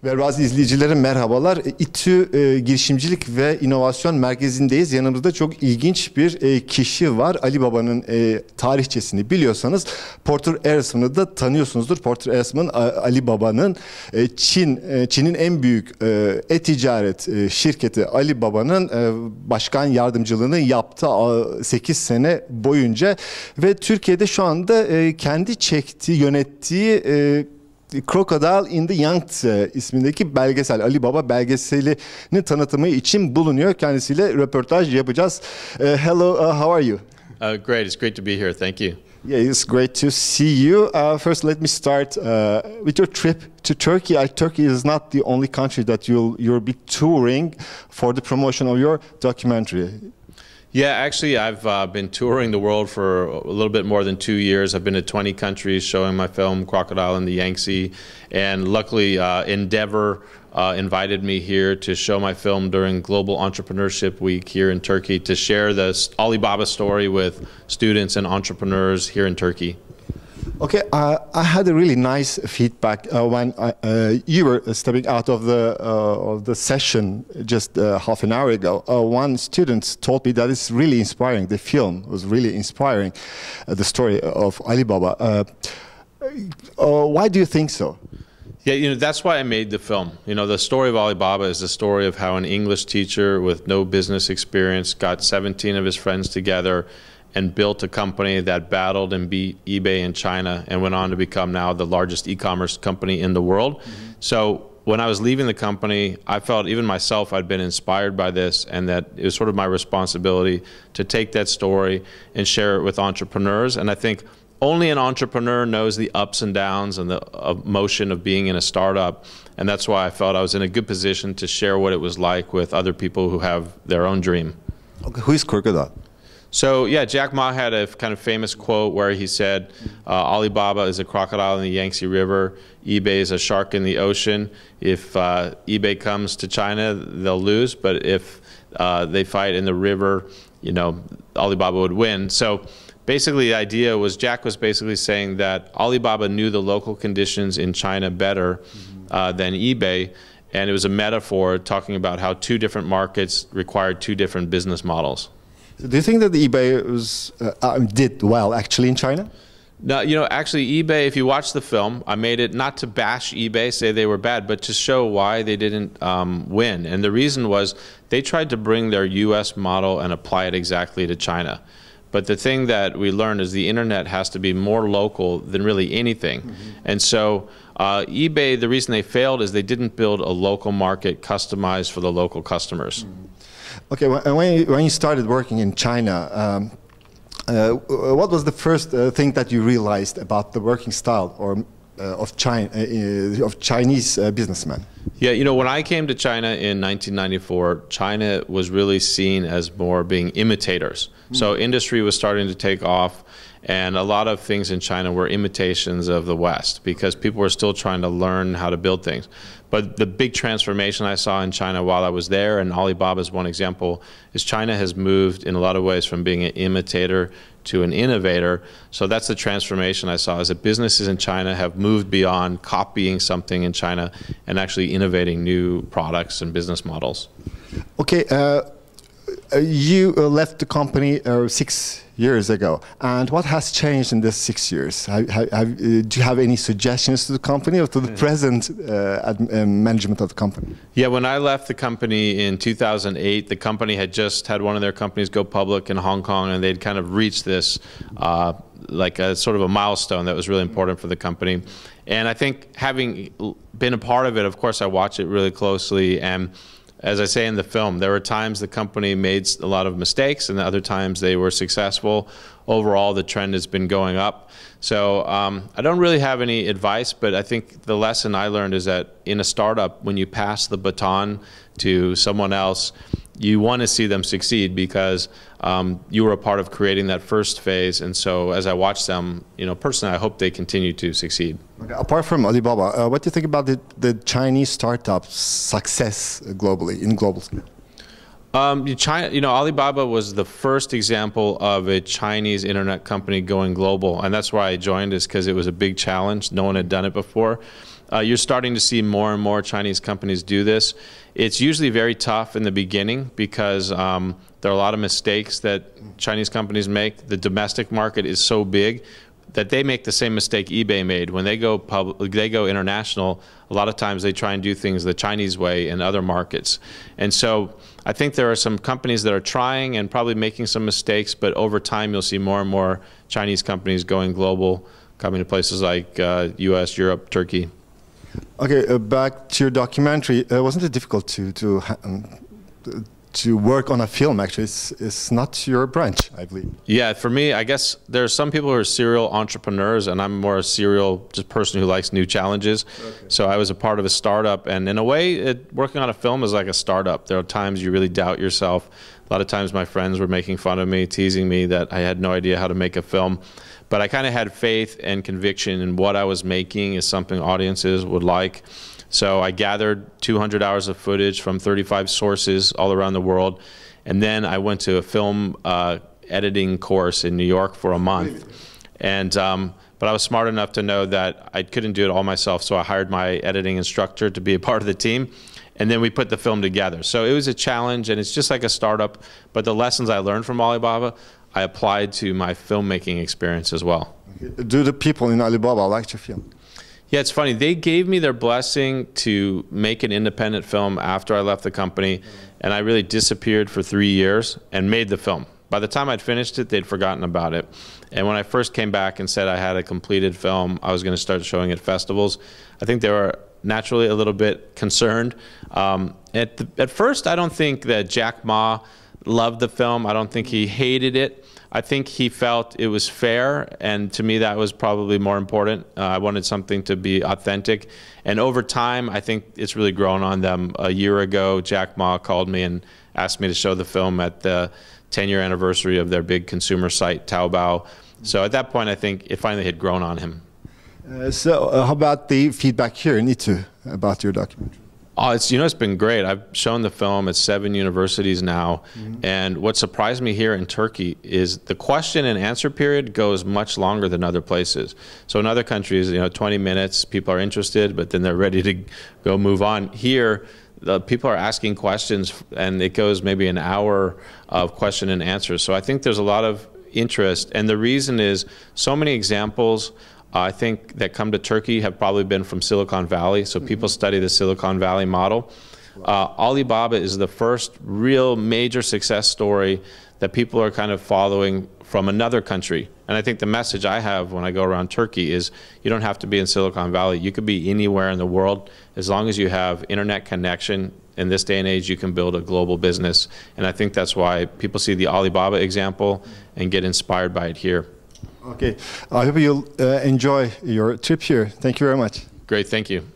Ve bazı izleyicilerim merhabalar. İTÜ Girişimcilik ve İnovasyon Merkezi'ndeyiz. Yanımızda çok ilginç bir kişi var. Ali Baba'nın tarihçesini biliyorsanız Porter Erasmus'u da tanıyorsunuzdur. Porter Erasmus'un Ali Baba'nın Çin'in en büyük e-ticaret şirketi Ali Baba'nın başkan yardımcılığını yaptı 8 sene boyunca ve Türkiye'de şu anda kendi çektiği, yönettiği Crocodile in the Yangtze ismindeki belgesel, Ali Baba belgeselinin tanıtımı için bulunuyor. Kendisiyle röportaj yapacağız. Hello, how are you? Great, it's great to be here. Thank you. Yeah, it's great to see you. First, let me start with your trip to Turkey. Turkey is not the only country that you'll be touring for the promotion of your documentary. Yeah, actually, I've been touring the world for a little bit more than 2 years. I've been to 20 countries showing my film, Crocodile in the Yangtze. And luckily, Endeavor invited me here to show my film during Global Entrepreneurship Week here in Turkey to share the Alibaba story with students and entrepreneurs here in Turkey. Okay, I had a really nice feedback when you were stepping out of the session just half an hour ago. One student told me that it's really inspiring. The film was really inspiring, the story of Alibaba. Why do you think so? Yeah, that's why I made the film. The story of Alibaba is the story of how an English teacher with no business experience got 17 of his friends together and built a company that battled and beat eBay in China and went on to become now the largest e-commerce company in the world. Mm-hmm. So when I was leaving the company, I felt, even myself, I'd been inspired by this, and that it was sort of my responsibility to take that story and share it with entrepreneurs. And I think only an entrepreneur knows the ups and downs and the emotion of being in a startup. And that's why I felt I was in a good position to share what it was like with other people who have their own dream. Okay, who is Crocodile? So yeah, Jack Ma had a kind of famous quote where he said, Alibaba is a crocodile in the Yangtze River, eBay is a shark in the ocean. If eBay comes to China, they'll lose, but if they fight in the river, Alibaba would win. So basically the idea was, Jack was basically saying that Alibaba knew the local conditions in China better than eBay, and it was a metaphor talking about how two different markets required two different business models. Do you think that eBay did well actually in China? No, actually eBay, if you watch the film, I made it not to bash eBay, say they were bad, but to show why they didn't win. And the reason was they tried to bring their US model and apply it exactly to China. But the thing that we learned is the internet has to be more local than really anything. Mm-hmm. And so eBay, the reason they failed is they didn't build a local market customized for the local customers. Mm-hmm. Okay, when you started working in China, what was the first thing that you realized about the working style of Chinese businessmen? Yeah, when I came to China in 1994, China was really seen as more being imitators. So industry was starting to take off, and a lot of things in China were imitations of the West because people were still trying to learn how to build things. But the big transformation I saw in China while I was there, and Alibaba is one example, is China has moved in a lot of ways from being an imitator to an innovator. So that's the transformation I saw, is that businesses in China have moved beyond copying something in China and actually innovating new products and business models. Okay, you left the company 6 years ago, and what has changed in these 6 years? Do you have any suggestions to the company or to the present management of the company? Yeah, when I left the company in 2008, the company had just had one of their companies go public in Hong Kong, and they'd kind of reached this like a sort of a milestone that was really important for the company. And I think, having been a part of it, of course I watch it really closely, and as I say in the film, there were times the company made a lot of mistakes and other times they were successful. Overall, the trend has been going up. So I don't really have any advice, but I think the lesson I learned is that in a startup, when you pass the baton to someone else, you want to see them succeed because you were a part of creating that first phase. And so as I watch them, personally, I hope they continue to succeed. Okay. Apart from Alibaba, what do you think about the Chinese startup success globally, in global scale? China, Alibaba was the first example of a Chinese internet company going global, and that's why I joined, is because it was a big challenge. No one had done it before. You're starting to see more and more Chinese companies do this. It's usually very tough in the beginning because there are a lot of mistakes that Chinese companies make. The domestic market is so big that they make the same mistake eBay made. When they go international, a lot of times they try and do things the Chinese way in other markets. And so I think there are some companies that are trying and probably making some mistakes, but over time you'll see more and more Chinese companies going global, coming to places like US, Europe, Turkey. Okay, back to your documentary. Wasn't it difficult to work on a film? Actually, it's not your branch, I believe. Yeah, for me, I guess there are some people who are serial entrepreneurs, and I'm more a serial just person who likes new challenges. Okay. So I was a part of a startup, and in a way, working on a film is like a startup. There are times you really doubt yourself. A lot of times my friends were making fun of me, teasing me that I had no idea how to make a film. But I kind of had faith and conviction in what I was making is something audiences would like. So I gathered 200 hours of footage from 35 sources all around the world. And then I went to a film editing course in New York for a month. And, but I was smart enough to know that I couldn't do it all myself, so I hired my editing instructor to be a part of the team. And then we put the film together. So it was a challenge, and it's just like a startup. But the lessons I learned from Alibaba, I applied to my filmmaking experience as well. Do the people in Alibaba like your film? Yeah, it's funny. They gave me their blessing to make an independent film after I left the company, and I really disappeared for 3 years and made the film. By the time I'd finished it, they'd forgotten about it. And when I first came back and said I had a completed film, I was going to start showing at festivals, I think they were naturally a little bit concerned. At first, I don't think that Jack Ma loved the film. I don't think he hated it. I think he felt it was fair, and to me that was probably more important. I wanted something to be authentic, and over time I think it's really grown on them. A year ago, Jack Ma called me and asked me to show the film at the 10-year anniversary of their big consumer site, Taobao. So at that point I think it finally had grown on him. How about the feedback here in Itu about your documentary? Oh, it's been great. I've shown the film at 7 universities now, and what surprised me here in Turkey is the question and answer period goes much longer than other places. So in other countries, 20 minutes, people are interested, but then they're ready to go move on. Here, the people are asking questions, and it goes maybe an hour of question and answer. So I think there's a lot of interest, and the reason is so many examples I think that come to Turkey have probably been from Silicon Valley, so people study the Silicon Valley model. Alibaba is the first real major success story that people are kind of following from another country. And I think the message I have when I go around Turkey is you don't have to be in Silicon Valley. You could be anywhere in the world. As long as you have internet connection, in this day and age, you can build a global business. And I think that's why people see the Alibaba example and get inspired by it here. Okay, I hope you'll enjoy your trip here. Thank you very much. Great, thank you.